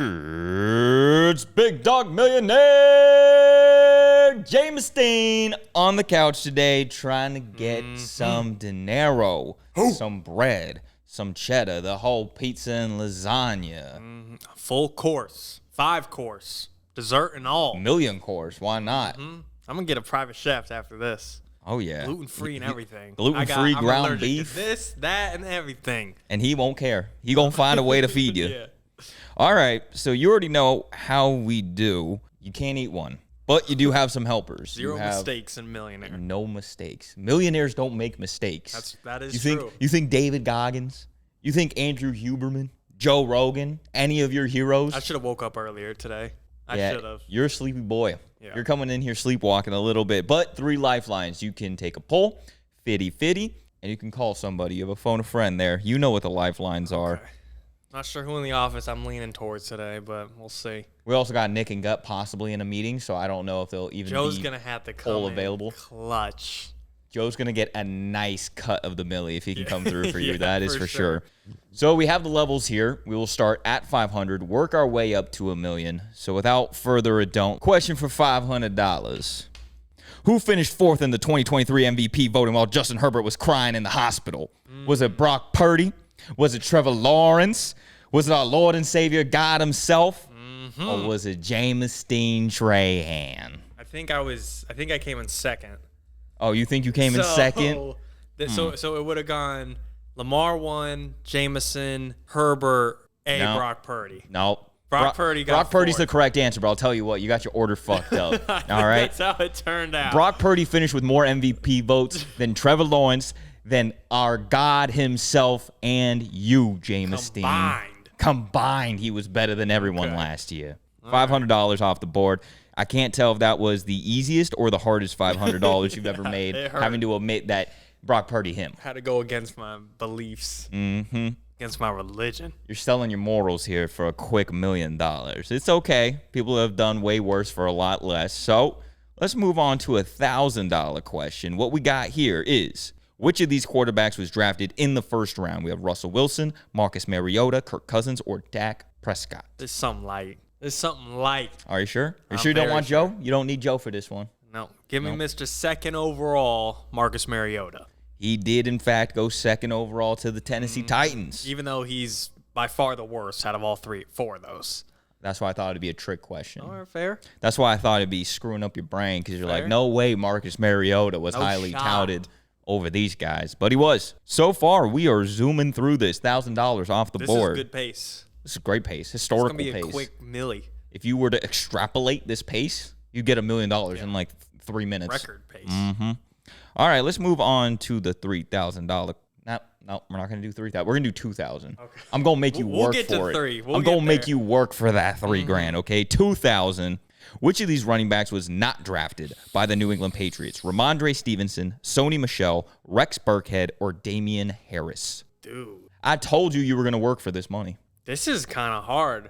It's Big Dog Millionaire Jaymo on the couch today trying to get some dinero, some bread, some cheddar, the whole pizza and lasagna. Full course, 5-course, dessert and all. Million course, why not? I'm going to get a private chef after this. Oh, yeah. Gluten-free and everything. Gluten-free ground beef. To this, that, and everything. And he won't care. He going to find a way to feed you. Yeah. All right, so you already know how we do. You can't eat one, but you do have some helpers. Zero mistakes in Millionaire. No mistakes. Millionaires don't make mistakes. That is true. You think David Goggins? You think Andrew Huberman? Joe Rogan? Any of your heroes? I should have woke up earlier today. I should have. You're a sleepy boy. Yeah. You're coming in here sleepwalking a little bit. But 3 lifelines. You can take a poll, 50-50, and you can call somebody. You have a phone a friend there. You know what the lifelines are. Okay. Not sure who in the office I'm leaning towards today, but we'll see. We also got Nick and Gut possibly in a meeting, so I don't know if they'll even Joe's be gonna have to come available. Clutch. Joe's going to get a nice cut of the milli if he can come through for you. Yeah, that is for sure. So we have the levels here. We will start at 500, work our way up to $1 million. So without further ado, question for $500. Who finished 4th in the 2023 MVP voting while Justin Herbert was crying in the hospital? Was it Brock Purdy? Was it Trevor Lawrence? Was it our Lord and Savior God himself? Or was it Jaymo Trahan? I think I came in second. Oh, you think you came in second? So it would have gone Lamar 1, Jameson, Herbert, Brock Purdy. No. Brock Purdy's the correct answer, but I'll tell you what, you got your order fucked up. All right? That's how it turned out. Brock Purdy finished with more MVP votes than Trevor Lawrence, than our God himself, and you, Jaymo. Combined, he was better than everyone last year. $500 off the board. I can't tell if that was the easiest or the hardest $500 you've ever made, having to admit that Brock Purdy him. Had to go against my beliefs, against my religion. You're selling your morals here for a quick $1 million. It's okay. People have done way worse for a lot less. So let's move on to a $1,000 question. What we got here is, which of these quarterbacks was drafted in the first round? We have Russell Wilson, Marcus Mariota, Kirk Cousins, or Dak Prescott. There's something light. Are you sure? Are you sure you don't want Joe? You don't need Joe for this one. No. Give me Mr. Second overall, Marcus Mariota. He did, in fact, go second overall to the Tennessee Titans. Even though he's by far the worst out of all 4 of those. That's why I thought it'd be a trick question. All right, fair. That's why I thought it'd be screwing up your brain, because you're like, no way Marcus Mariota was highly touted over these guys. But he was. So far, we are zooming through this. $1,000 off the board. This is good pace. This is great pace. Historical pace. It's going to be a quick milli. If you were to extrapolate this pace, you'd get $1 million in like 3 minutes. Record pace. All right, let's move on to the $3,000. No, we're not going to do $3,000. We're going to do $2,000. Okay. I'm going to make you work for it. I'm going to make you work for that $3,000, okay? $2,000. Which of these running backs was not drafted by the New England Patriots? Ramondre Stevenson, Sony Michel, Rex Burkhead, or Damian Harris? Dude. I told you were going to work for this money. This is kind of hard.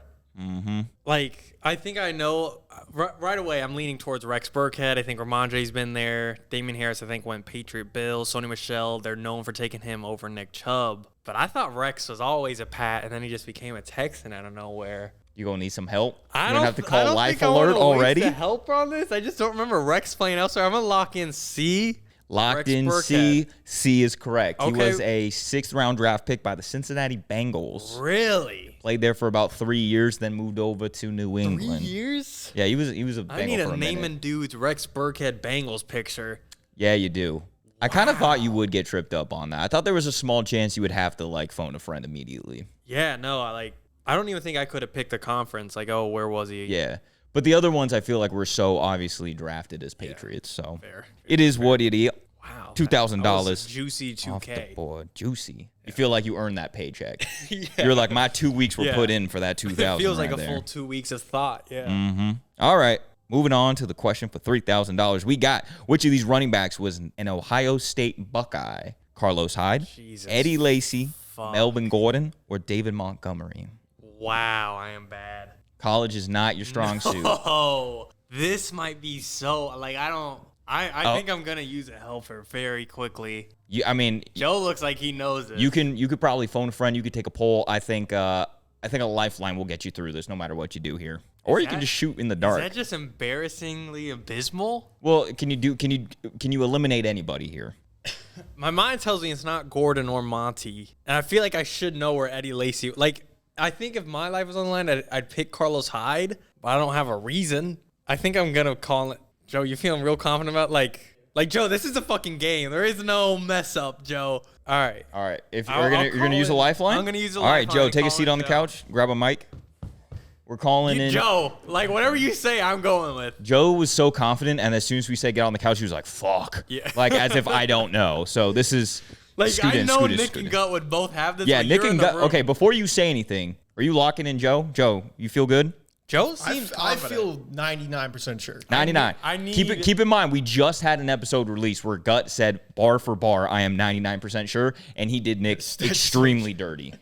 Like, I think I know right away. I'm leaning towards Rex Burkhead. I think Ramondre's been there. Damian Harris, I think, went Patriot Bills. Sony Michel, they're known for taking him over Nick Chubb. But I thought Rex was always a Pat, and then he just became a Texan out of nowhere. You gonna need some help? I don't have to call Life I Alert already. Help on this. I just don't remember Rex playing elsewhere. I'm gonna lock in C. Locked in C. C is correct. Okay. He was a 6th-round draft pick by the Cincinnati Bengals. Really? Played there for about 3 years, then moved over to New England. 3 years? Yeah, he was a Bengal. I need a naming dude's Rex Burkhead Bengals picture. Yeah, you do. Wow. I kind of thought you would get tripped up on that. I thought there was a small chance you would have to like phone a friend immediately. Yeah, no, I don't even think I could have picked the conference. Like, oh, where was he? Yeah. But the other ones I feel like were so obviously drafted as Patriots. So it is what it is. Wow. $2,000. Juicy 2K. Off the board. Juicy. Yeah. You feel like you earned that paycheck. You're like, my 2 weeks were put in for that $2,000. It feels like a full 2 weeks of thought. Yeah. All right. Moving on to the question for $3,000. We got, which of these running backs was an Ohio State Buckeye? Carlos Hyde, Eddie Lacy, Melvin Gordon, or David Montgomery? Wow, I am bad. College is not your strong suit. Oh, this might be so, like, I think I'm going to use a helper very quickly. I mean, Joe looks like he knows this. You could probably phone a friend. You could take a poll. I think I think a lifeline will get you through this no matter what you do here. Or you can just shoot in the dark. Is that just embarrassingly abysmal? Well, can you eliminate anybody here? My mind tells me it's not Gordon or Monty. And I feel like I should know where Eddie Lacy... Like, I think if my life was on the line, I'd pick Carlos Hyde, but I don't have a reason. I think I'm going to call it... Joe, you feeling real confident about... Like, Joe, this is a fucking game. There is no mess up, Joe. All right. If you're gonna use a lifeline, I'm gonna use a lifeline. All right, Joe, take a seat on the couch. Grab a mic. We're calling in Joe. Like whatever you say, I'm going with. Joe was so confident, and as soon as we said get on the couch, he was like, "Fuck," like as if I don't know. So this is like I know Nick and Gut would both have this. Yeah, Nick and Gut. Okay, before you say anything, are you locking in Joe? Joe, you feel good? Joe seems I feel 99% sure. 99. Keep in mind, we just had an episode released where Gut said bar for bar, I am 99% sure, and he did Nick extremely dirty.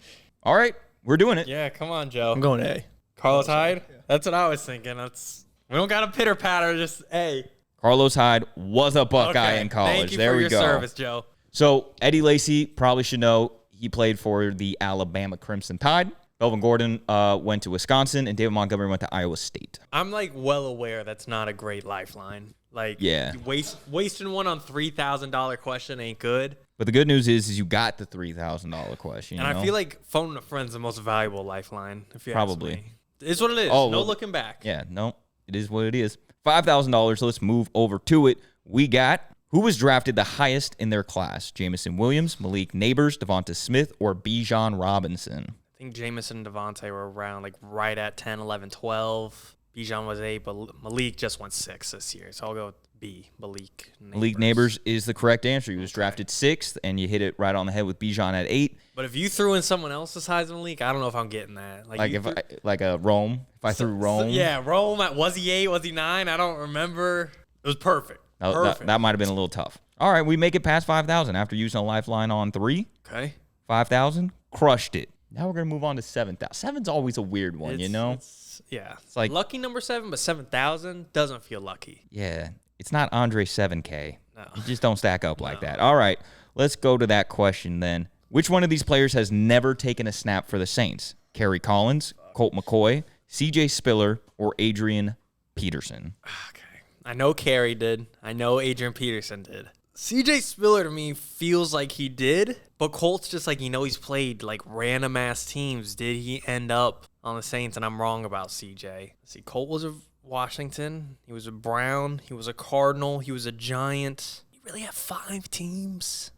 All right, we're doing it. Yeah, come on, Joe. I'm going A. Carlos Hyde? Yeah. That's what I was thinking. We don't got a pitter patter, just A. Carlos Hyde was a Buckeye in college. Thank you there for we your go. service, Joe. So Eddie Lacy, probably should know, he played for the Alabama Crimson Tide. Melvin Gordon went to Wisconsin, and David Montgomery went to Iowa State. I'm like well aware that's not a great lifeline. Like, wasting one on $3,000 question ain't good. But the good news is you got the $3,000 question. And I feel like phoning a friend's the most valuable lifeline. If you probably ask me. It's what it is. Oh, no looking back. Yeah, no, it is what it is. $5,000. Let's move over to it. We got who was drafted the highest in their class: Jamison Williams, Malik Neighbors, Devonta Smith, or Bijan Robinson. I think Jamison and Devontae were around like right at 10, 11, 12. Bijan was 8, but Malik just went 6 this year. So I'll go with B, Malik Neighbors. Malik Neighbors is the correct answer. He was drafted 6th, and you hit it right on the head with Bijan at 8. But if you threw in someone else the size of Malik, I don't know if I'm getting that. Like a Rome. If I threw Rome. Yeah, Rome. Was he 8? Was he 9? I don't remember. It was perfect. That might have been a little tough. All right, we make it past 5,000 after using a lifeline on 3. Okay. 5,000. Crushed it. Now we're going to move on to 7,000. 7's always a weird one, you know? It's like lucky number 7, but 7,000 doesn't feel lucky. Yeah. It's not Andre 7K. No. You just don't stack up like that. All right. Let's go to that question then. Which one of these players has never taken a snap for the Saints? Kerry Collins, Colt McCoy, CJ Spiller, or Adrian Peterson? Okay. I know Kerry did. I know Adrian Peterson did. CJ Spiller to me feels like he did, but Colt's just like, he's played like random ass teams. Did he end up on the Saints? And I'm wrong about CJ. See, Colt was a Washington. He was a Brown. He was a Cardinal. He was a Giant. He really have 5 teams.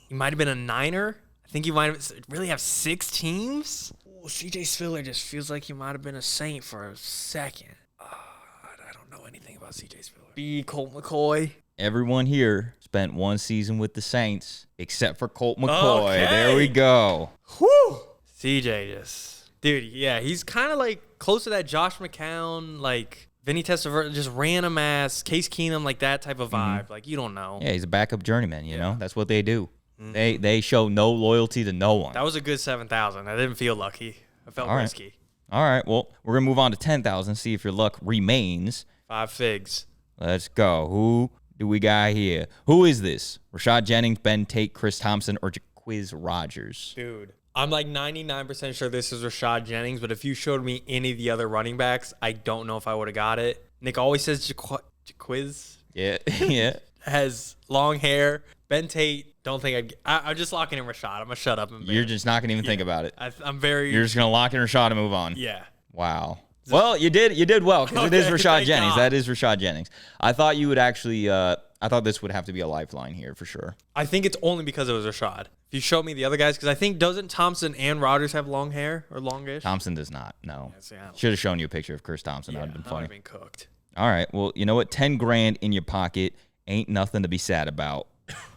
He might have been a Niner. I think he might have really have 6 teams. Ooh, CJ Spiller just feels like he might have been a Saint for a second. I don't know anything about CJ Spiller. B, Colt McCoy. Everyone here spent one season with the Saints, except for Colt McCoy. Okay. There we go. Whew. CJ dude, yeah, he's kind of like close to that Josh McCown, like Vinny Testaverde, just random ass Case Keenum, like that type of vibe. Mm-hmm. Like, you don't know. Yeah, he's a backup journeyman, you know? That's what they do. Mm-hmm. They show no loyalty to no one. That was a good 7,000. I didn't feel lucky. I felt risky. All right, well, we're going to move on to 10,000, see if your luck remains. 5 figs. Let's go. Who do we got here? Who is this? Rashad Jennings, Ben Tate, Chris Thompson, or Jaquiz Rodgers? Dude, I'm like 99% sure this is Rashad Jennings, but if you showed me any of the other running backs, I don't know if I would have got it. Nick always says Jaquiz. Yeah, yeah. Has long hair. Ben Tate, don't think I'm just locking in Rashad. I'm going to shut up. You're just not going to even think about it. You're just going to lock in Rashad and move on. Yeah. Wow. Well, you did well because it is Rashad Jennings. God. That is Rashad Jennings. I thought you would actually. I thought this would have to be a lifeline here for sure. I think it's only because it was Rashad. If you show me the other guys, because I think doesn't Thompson and Rodgers have long hair or longish? Thompson does not. No. Should have shown you a picture of Chris Thompson. Yeah, that would have been funny. That would have been cooked. All right. Well, you know what? $10,000 in your pocket ain't nothing to be sad about.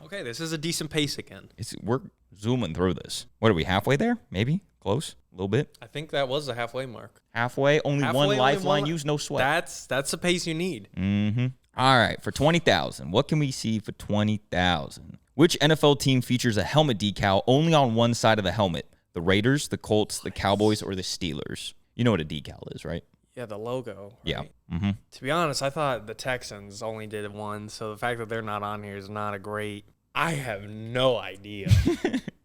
Okay, this is a decent pace again. We're zooming through this. What are we, halfway there? Maybe? Close? A little bit? I think that was the halfway mark. Halfway? Only one lifeline used? No sweat. That's the pace you need. Mm-hmm. All right, for 20,000, what can we see for 20,000? Which NFL team features a helmet decal only on one side of the helmet? The Raiders, the Colts, the Cowboys, or the Steelers? You know what a decal is, right? Yeah, the logo. Right? Yeah. Mm-hmm. To be honest, I thought the Texans only did one, so the fact that they're not on here is not a great... I have no idea.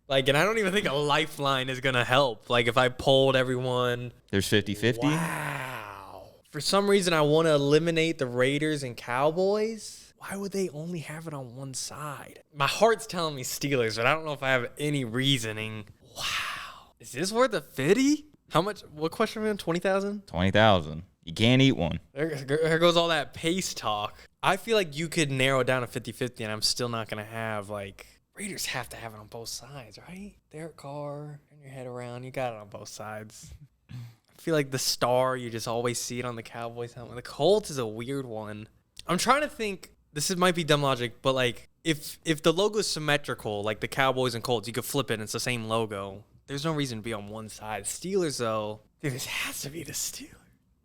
Like, and I don't even think a lifeline is going to help. Like, if I polled everyone. There's 50-50. Wow. For some reason, I want to eliminate the Raiders and Cowboys. Why would they only have it on one side? My heart's telling me Steelers, but I don't know if I have any reasoning. Wow. Is this worth a 50? How much? What question are we on? 20,000? 20,000. You can't eat one. There goes all that pace talk. I feel like you could narrow it down to 50-50, and I'm still not going to have, like, Raiders have to have it on both sides, right? Derek Carr, turn your head around. You got it on both sides. I feel like the star, you just always see it on the Cowboys helmet. The Colts is a weird one. I'm trying to think. This might be dumb logic, but, like, if the logo is symmetrical, like the Cowboys and Colts, you could flip it and it's the same logo. There's no reason to be on one side. Steelers, though, dude, this has to be the Steelers.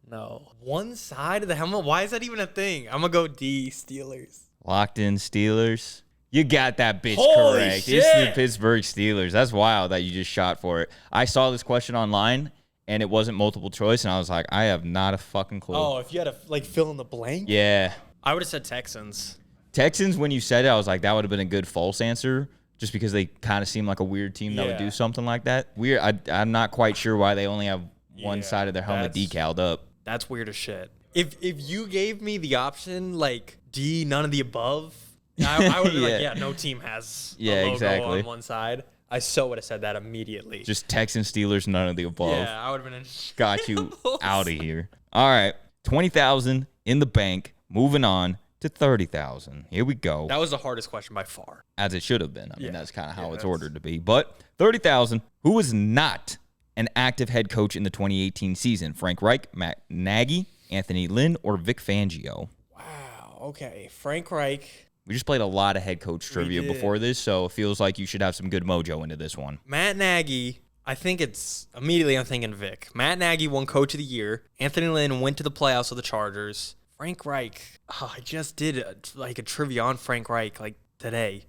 No. One side of the helmet? Why is that even a thing? I'm going to go D, Steelers. Locked in Steelers. You got that bitch Holy correct. shit. It's the Pittsburgh Steelers. That's wild that you just shot for it. I saw this question online, and it wasn't multiple choice, and I was like, I have not a fucking clue. Oh, if you had to, like, fill in the blank? Yeah. I would have said Texans. Texans, when you said it, I was like, that would have been a good false answer, just because they kind of seem like a weird team that would do something like that. Weird. I'm not quite sure why they only have one side of their helmet decaled up. That's weird as shit. If you gave me the option, like, D, none of the above, I would be like, yeah, no team has a logo on one side. I so would have said that immediately. Just Texans, Steelers, none of the above. Yeah, I would have been in Got you out of here. All right, 20,000 in the bank. Moving on to 30,000. Here we go. That was the hardest question by far. As it should have been. I mean, that's kind of how it's ordered to be. But 30,000. Who was not an active head coach in the 2018 season? Frank Reich, Matt Nagy, Anthony Lynn, or Vic Fangio? Wow. Okay. Frank Reich. We just played a lot of head coach trivia before this, so it feels like you should have some good mojo into this one. Matt Nagy. I think it's immediately I'm thinking Vic. Matt Nagy won Coach of the Year. Anthony Lynn went to the playoffs with the Chargers. Frank Reich. Oh, I just did a trivia on Frank Reich like today.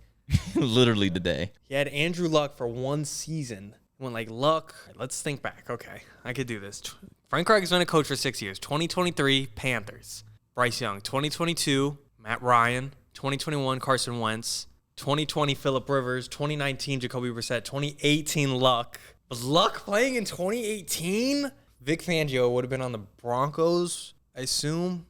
Literally today. He had Andrew Luck for one season. Went like Luck. Let's think back. Okay, I could do this. Frank Reich has been a coach for 6 years. 2023 Panthers. Bryce Young. 2022 Matt Ryan. 2021 Carson Wentz. 2020 Phillip Rivers. 2019 Jacoby Brissett. 2018 Luck. Was Luck playing in 2018? Vic Fangio would have been on the Broncos, I assume.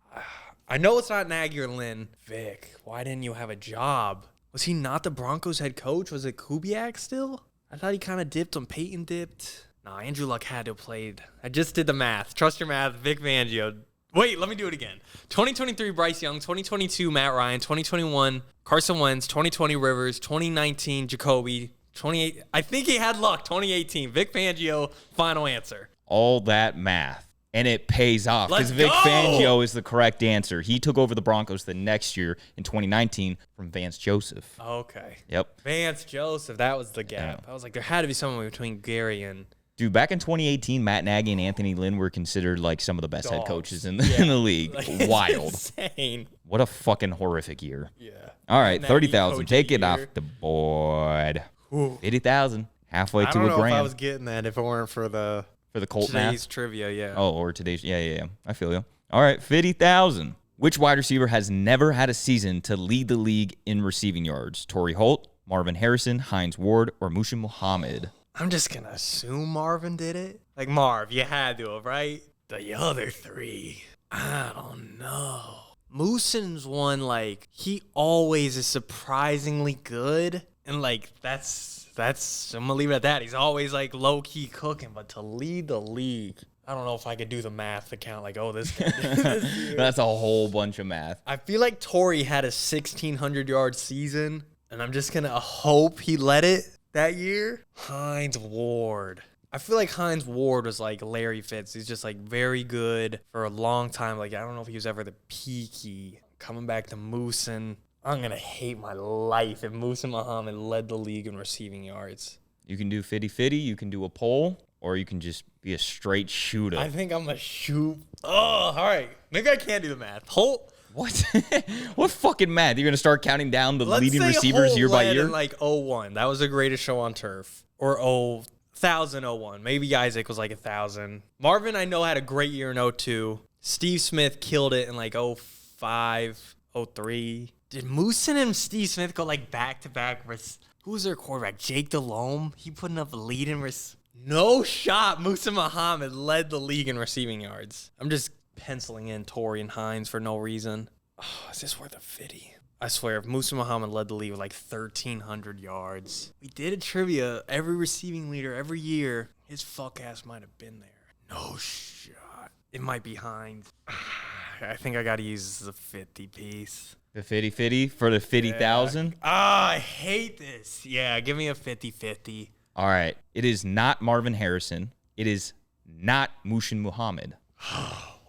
I know it's not Nagy or Lynn. Vic, why didn't you have a job? Was he not the Broncos head coach? Was it Kubiak still? I thought he kind of dipped when Peyton dipped. Nah, Andrew Luck had to have played. I just did the math. Trust your math. Vic Fangio. Wait, let me do it again. 2023 Bryce Young. 2022 Matt Ryan. 2021 Carson Wentz. 2020 Rivers. 2019 Jacoby. 28. I think he had Luck. 2018 Vic Fangio. Final answer. All that math. And it pays off because Vic Fangio is the correct answer. He took over the Broncos the next year in 2019 from Vance Joseph. Okay. Yep. Vance Joseph, that was the gap. I was like, there had to be someone between Gary and... Dude, back in 2018, Matt Nagy and Anthony Lynn were considered like some of the best head coaches in the league. Like, Wild. Insane. What a fucking horrific year. Yeah. All right, Nagy 30,000. Take it year. off the board. Ooh. 50,000. Halfway I to don't a know if I grand. was getting that if it weren't for the For the Colt math. Today's trivia, yeah. Oh, or today's. Yeah. I feel you. All right, 50,000. Which wide receiver has never had a season to lead the league in receiving yards? Torrey Holt, Marvin Harrison, Hines Ward, or Mushin Muhammad? I'm just going to assume Marvin did it. Like, Marv, you had to have, right? The other three, I don't know. Moosen's one, like, he always is surprisingly good. And, like, that's I'm going to leave it at that. He's always, like, low-key cooking. But to lead the league, I don't know if I could do the math to count, like, oh, this guy did this year. That's a whole bunch of math. I feel like Torrey had a 1,600-yard season, and I'm just going to hope he led it that year. Hines Ward. I feel like Hines Ward was like Larry Fitz. He's just, like, very good for a long time. Like, I don't know if he was ever the peaky. Coming back to Moosin. I'm going to hate my life if Musa Muhammad led the league in receiving yards. You can do 50-50, you can do a poll, or you can just be a straight shooter. I think I'm going to shoot. Oh, all right. Maybe I can't do the math. Holt. What? What fucking math? You're going to start counting down the Let's leading say receivers Holt year by led year? in like 01. That was the greatest show on turf. Or 1001. Maybe Isaac was like 1,000. Marvin, I know, had a great year in 02. Steve Smith killed it in like 05, 03. Did Moosin and Steve Smith go like back-to-back? Who's their quarterback? Jake Delhomme? He putting up a lead in no shot. Musa Muhammad led the league in receiving yards. I'm just penciling in Torrey and Hines for no reason. Oh, is this worth a 50? I swear, if Musa Muhammad led the league with like 1,300 yards. We did a trivia. Every receiving leader every year, his fuck ass might have been there. No shot. It might be Hines. I think I got to use the 50 piece. The 50-50 for the 50,000? I hate this. Yeah, give me a 50-50. All right. It is not Marvin Harrison. It is not Mushin Muhammad.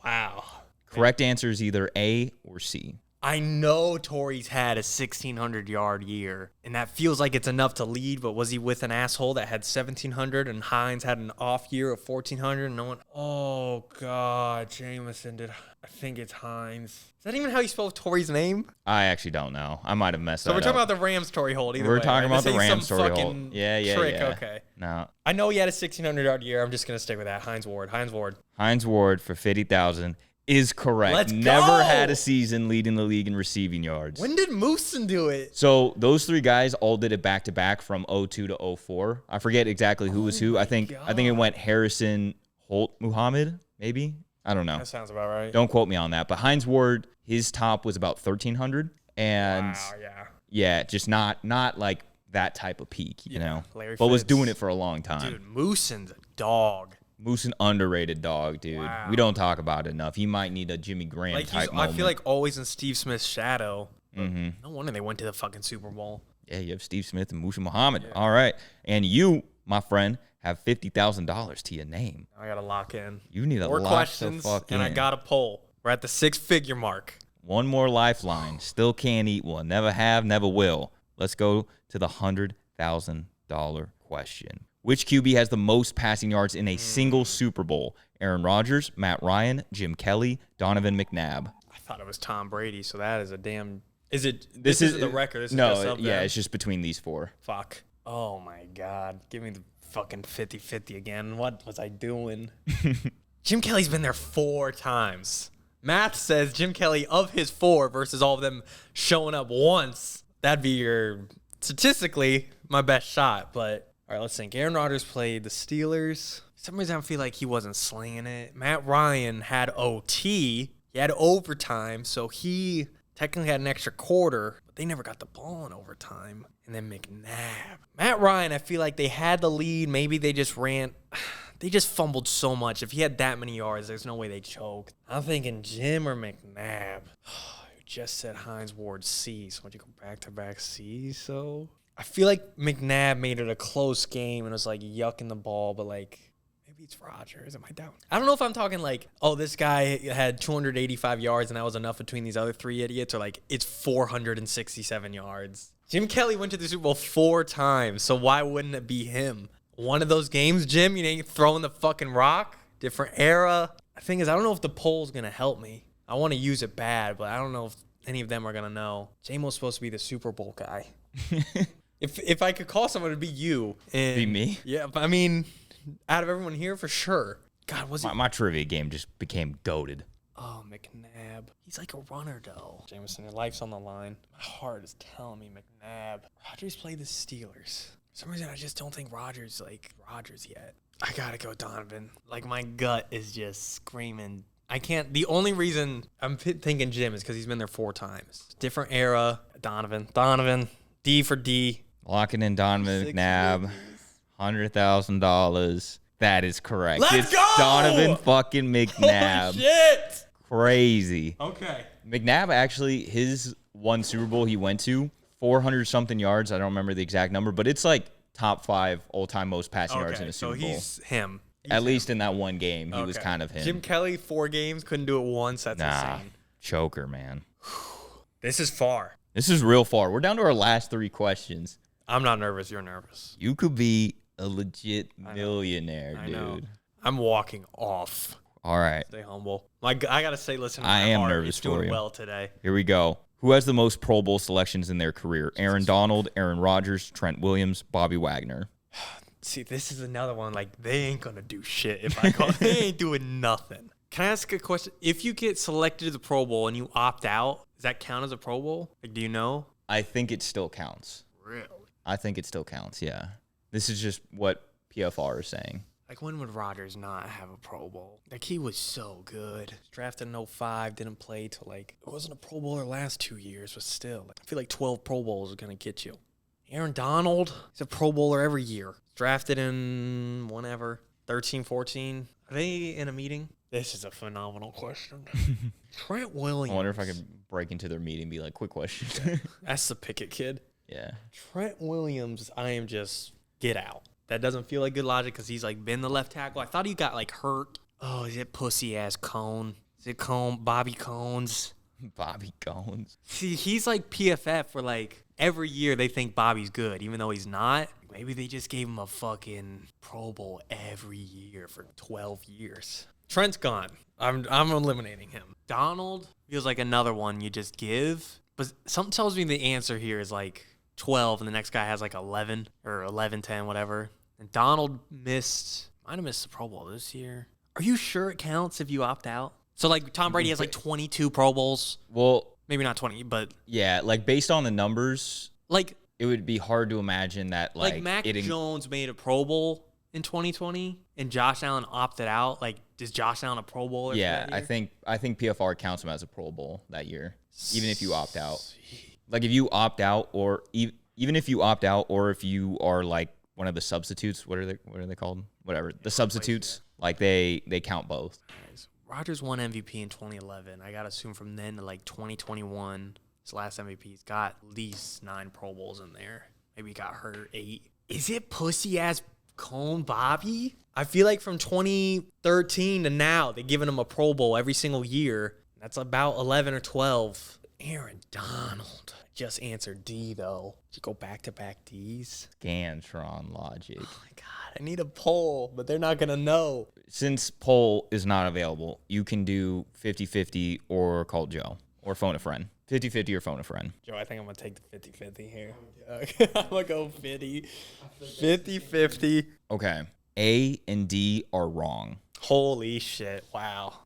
Wow. Correct answer is either A or C. I know Torrey's had a 1,600-yard year, and that feels like it's enough to lead, but was he with an asshole that had 1,700 and Hines had an off year of 1,400 and no one? Oh, God, Jameson did. I think it's Hines. Is that even how you spell Torrey's name? I actually don't know. I might have messed that up. So we're talking about the Rams Torrey hold either We're way, talking right? about the Rams Torrey hold. Fucking Yeah. trick. Okay. No. I know he had a 1,600-yard year. I'm just going to stick with that. Hines Ward. Hines Ward for 50,000 is correct. Let's Never go! had a season leading the league in receiving yards. When did Mooson do it? So those three guys all did it back to back from 02 to 04. I forget exactly who was who. I think it went Harrison, Holt, Muhammad, maybe. I don't know. That sounds about right. Don't quote me on that. But Hines Ward, his top was about 1,300, and Wow, yeah. yeah, just not like that type of peak, you know. Larry but was Fitz. doing it for a long time. Dude, Mooson's a dog. Moose an underrated dog, dude. Wow. We don't talk about it enough. He might need a Jimmy Graham Like type I moment. feel like always in Steve Smith's shadow. Mm-hmm. No wonder they went to the fucking Super Bowl. Yeah, you have Steve Smith and Musa Muhammad. Yeah. All right. And you, my friend, have $50,000 to your name. I got to lock in. You need a More lock questions, the fuck and in. I got a poll. We're at the 6-figure mark. One more lifeline. Still can't eat one. Never have, never will. Let's go to the $100,000 question. Which QB has the most passing yards in a single Super Bowl? Aaron Rodgers, Matt Ryan, Jim Kelly, Donovan McNabb. I thought it was Tom Brady, so that is a damn... Is it... This is the record. This is no, just up yeah, there. it's just between these four. Fuck. Oh, my God. Give me the fucking 50-50 again. What was I doing? Jim Kelly's been there 4 times. Math says Jim Kelly, of his 4 versus all of them showing up once, that'd be your, statistically, my best shot. But, all right, let's think. Aaron Rodgers played the Steelers. For some reason, I feel like he wasn't slinging it. Matt Ryan had OT. He had overtime, so he technically had an extra quarter, but they never got the ball in overtime. And then McNabb. Matt Ryan, I feel like they had the lead. Maybe they just ran... They just fumbled so much. If he had that many yards, there's no way they choked. I'm thinking Jim or McNabb. You just said Hines Ward C, so would you go back-to-back C? So I feel like McNabb made it a close game and was like yucking the ball, but like maybe it's Rodgers. Am I down? I don't know if I'm talking like, oh, this guy had 285 yards and that was enough between these other 3 idiots, or like it's 467 yards. Jim Kelly went to the Super Bowl 4 times, so why wouldn't it be him? One of those games, Jim, you ain't throwing the fucking rock. Different era. The thing is, I don't know if the poll's going to help me. I want to use it bad, but I don't know if any of them are going to know. Jaymo's supposed to be the Super Bowl guy. If I could call someone, it would be you. And, Be me? Yeah, but I mean, out of everyone here, for sure. God, was it? My trivia game just became goated. Oh, McNabb. He's like a runner, though. Jameson, your life's on the line. My heart is telling me McNabb. Rodgers played the Steelers. For some reason, I just don't think Rodgers yet. I gotta go Donovan. Like, my gut is just screaming. I can't. The only reason I'm thinking Jim is because he's been there 4 times. Different era. Donovan. D for D. Locking in Donovan 6 McNabb. $100,000. That is correct. Let's It's go! Donovan fucking McNabb. Holy shit! Crazy. Okay. McNabb actually, his one Super Bowl he went to, 400-something yards. I don't remember the exact number, but it's like top 5 all-time most passing yards in a Super Bowl. So he's him. At least in that one game, he was kind of him. Jim Kelly, 4 games, couldn't do it once. That's insane. Choker, man. This is far. This is real far. We're down to our last 3 questions. I'm not nervous. You're nervous. You could be a legit millionaire, I dude. know. I'm walking off. All right. Stay humble. I gotta say, listen. To I my am heart. nervous It's for doing you. well today. Here we go. Who has the most Pro Bowl selections in their career? Aaron Donald, Aaron Rodgers, Trent Williams, Bobby Wagner. See, this is another one. Like, they ain't gonna do shit if I call. They ain't doing nothing. Can I ask a question? If you get selected to the Pro Bowl and you opt out, does that count as a Pro Bowl? Like, do you know? I think it still counts. Really? I think it still counts, yeah. This is just what PFR is saying. Like, when would Rodgers not have a Pro Bowl? Like, he was so good. Drafted in 05, didn't play till, like, it wasn't a Pro Bowler last 2 years, but still. Like, I feel like 12 Pro Bowls is going to get you. Aaron Donald, he's a Pro Bowler every year. Drafted in whenever, 13, 14. Are they in a meeting? This is a phenomenal question. Trent Williams. I wonder if I could break into their meeting and be like, quick question. That's the Pickett kid. Yeah. Trent Williams, I am just, get out. That doesn't feel like good logic because he's, like, been the left tackle. I thought he got, like, hurt. Oh, is it pussy-ass Cone? Is it Cone? Bobby Cones? Bobby Cones. See, he's, like, PFF for, like, every year they think Bobby's good, even though he's not. Maybe they just gave him a fucking Pro Bowl every year for 12 years. Trent's gone. I'm eliminating him. Donald feels like another one you just give. But something tells me the answer here is, like, 12, and the next guy has, like, 11 or 11, 10, whatever. And Donald might have missed the Pro Bowl this year. Are you sure it counts if you opt out? So, like, Tom Brady has, like, 22 Pro Bowls. Well, Maybe not 20, but... yeah, like, based on the numbers, like, it would be hard to imagine that, like Mac Jones made a Pro Bowl in 2020, and Josh Allen opted out. Like, does Josh Allen a Pro Bowler? yeah, I think PFR counts him as a Pro Bowl that year, even if you opt out. Like, if you opt out, or even if you opt out, or if you are, like, one of the substitutes, what are they called? Whatever. The substitutes, like, they count both. Rodgers won MVP in 2011. I got to assume from then to, like, 2021, his last MVP, he's got at least 9 Pro Bowls in there. Maybe he got hurt 8. Is it pussy-ass Cone Bobby? I feel like from 2013 to now, they're giving him a Pro Bowl every single year. That's about 11 or 12. Aaron Donald. Just answered D, though. Should go back-to-back Ds. Scantron logic. Oh, my God. I need a poll, but they're not going to know. Since poll is not available, you can do 50-50 or call Joe or phone a friend. 50-50 or phone a friend. Joe, I think I'm going to take the 50-50 here. I'm going to go 50. 50-50. Okay. A and D are wrong. Holy shit. Wow.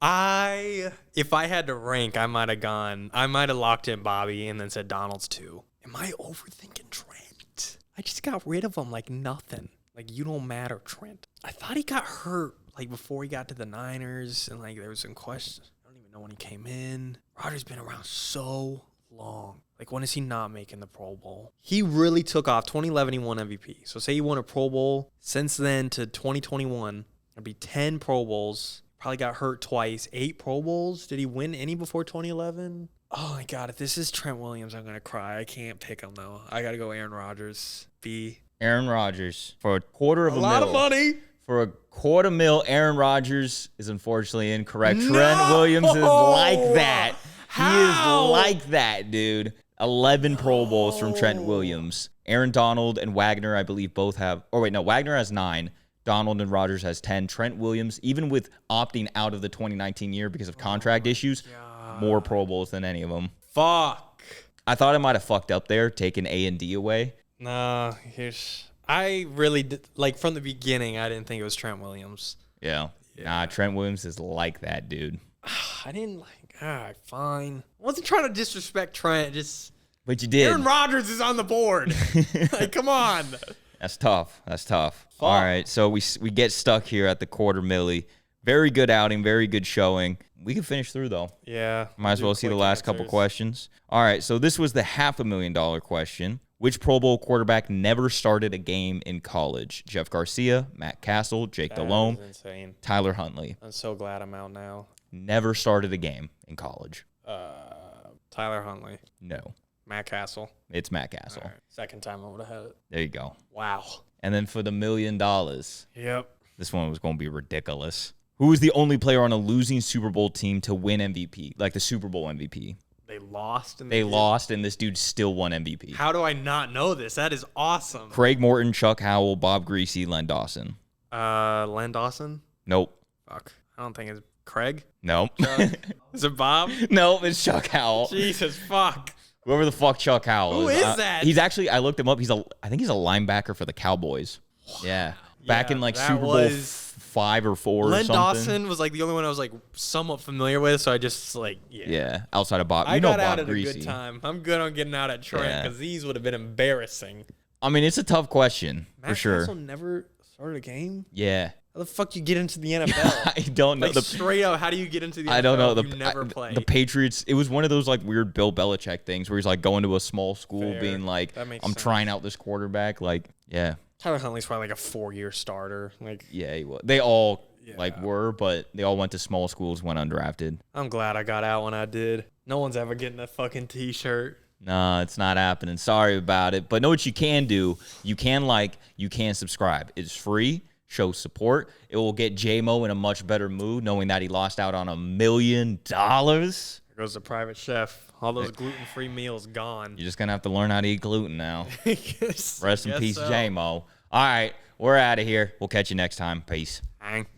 If I had to rank, I might have locked in Bobby and then said Donald's 2. Am I overthinking Trent? I just got rid of him like nothing. Like, you don't matter, Trent. I thought he got hurt, like, before he got to the Niners, and, like, there was some questions. I don't even know when he came in. Rodgers been around so long. Like, when is he not making the Pro Bowl? He really took off. 2011, he won MVP. So, say he won a Pro Bowl. Since then to 2021, it'd be 10 Pro Bowls. Probably got hurt twice. 8 Pro Bowls. Did he win any before 2011? Oh, my God. If this is Trent Williams, I'm going to cry. I can't pick him, though. I got to go Aaron Rodgers. B. Aaron Rodgers for a quarter of a lot mil. of money. For a $250,000, Aaron Rodgers is unfortunately incorrect. No! Trent Williams is like that. How? He is like that, dude. 11 Pro Bowls from Trent Williams. Aaron Donald and Wagner, I believe, both have... oh, wait, no. Wagner has 9. Donald and Rodgers has 10. Trent Williams, even with opting out of the 2019 year because of contract issues, more Pro Bowls than any of them. Fuck. I thought I might have fucked up there, taking A and D away. Nah, I really did, like, from the beginning, I didn't think it was Trent Williams. Yeah. Nah, Trent Williams is like that, dude. I didn't fine. I wasn't trying to disrespect Trent, But you did. Aaron Rodgers is on the board. Like, come on. That's tough. All right, so we get stuck here at the $250,000. Very good outing, very good showing. We can finish through, though. Yeah. Might as well see the last couple questions. All right, so this was the $500,000 question. Which Pro Bowl quarterback never started a game in college? Jeff Garcia, Matt Castle, Jake Delhomme, Insane. Tyler Huntley. I'm so glad I'm out now. Never started a game in college. Tyler Huntley. No. Matt Castle. It's Matt Castle. All right. Second time I would have had it. There you go. Wow. And then for the $1 million, Yep. this one was going to be ridiculous. Who was the only player on a losing Super Bowl team to win MVP, like the Super Bowl MVP? They lost. They lost, and this dude still won MVP. How do I not know this? That is awesome. Craig Morton, Chuck Howell, Bob Greasy, Len Dawson. Len Dawson? Nope. Fuck. I don't think it's Craig. Nope. Is it Bob? Nope, it's Chuck Howell. Jesus, fuck. Whoever the fuck Chuck Howell Who is. is that? He's actually, I looked him up. I think he's a linebacker for the Cowboys. Yeah. Back in like that Super Bowl was 5 or 4 or Len something. Dawson was like the only one I was like somewhat familiar with, so I just like Yeah, outside of Bob. I You know got out Bob at Greasy. a good time. I'm good on getting out at Trent Yeah. because these would have been embarrassing. I mean, it's a tough question for Matt sure. Castle never started a game. Yeah. How the fuck you get into the NFL? I don't know. Like straight up, how do you get into the NFL? I don't know. You never played. The Patriots, it was one of those like weird Bill Belichick things where he's like going to a small school Fair. being like, That makes I'm sense. trying out this quarterback. Like, yeah. Tyler Huntley's probably like a 4-year starter. Like, Yeah, he was. They all like Yeah. were, but they all went to small schools, went undrafted. I'm glad I got out when I did. No one's ever getting a fucking t-shirt. No, it's not happening. Sorry about it. But know what you can do? You can you can subscribe. It's free. Show support. It will get Jaymo in a much better mood knowing that he lost out on $1 million. There goes the private chef. All those gluten-free meals gone. You're just going to have to learn how to eat gluten now. Yes, Rest in guess peace, so. Jaymo. All right, we're out of here. We'll catch you next time. Peace. Bang.